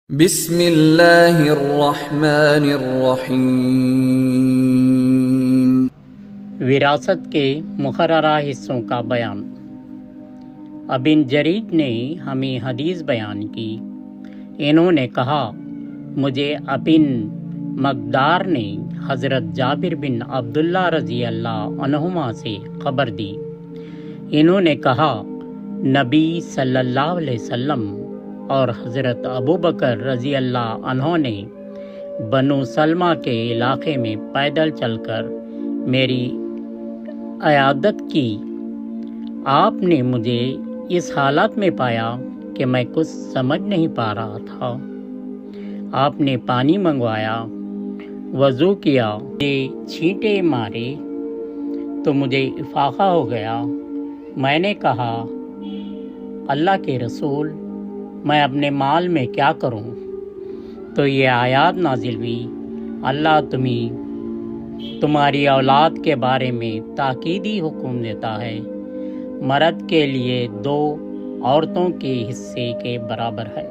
بسم اللہ الرحمن الرحیم۔ وراثت کے مقررہ حصوں کا بیان۔ ابن جریج نے ہمیں حدیث بیان کی، انہوں نے کہا مجھے ابن مقدار نے حضرت جابر بن عبداللہ رضی اللہ عنہما سے خبر دی، انہوں نے کہا نبی صلی اللہ علیہ وسلم اور حضرت ابو بکر رضی اللہ عنہ نے بنو سلمہ کے علاقے میں پیدل چل کر میری عیادت کی۔ آپ نے مجھے اس حالت میں پایا کہ میں کچھ سمجھ نہیں پا رہا تھا۔ آپ نے پانی منگوایا، وضو کیا، مجھے چھینٹے مارے تو مجھے افاقہ ہو گیا۔ میں نے کہا اللہ کے رسول، میں اپنے مال میں کیا کروں؟ تو یہ آیات نازل ہوئی، اللہ تمہاری اولاد کے بارے میں تاکیدی حکم دیتا ہے، مرد کے لیے 2 عورتوں کے حصے کے برابر ہے۔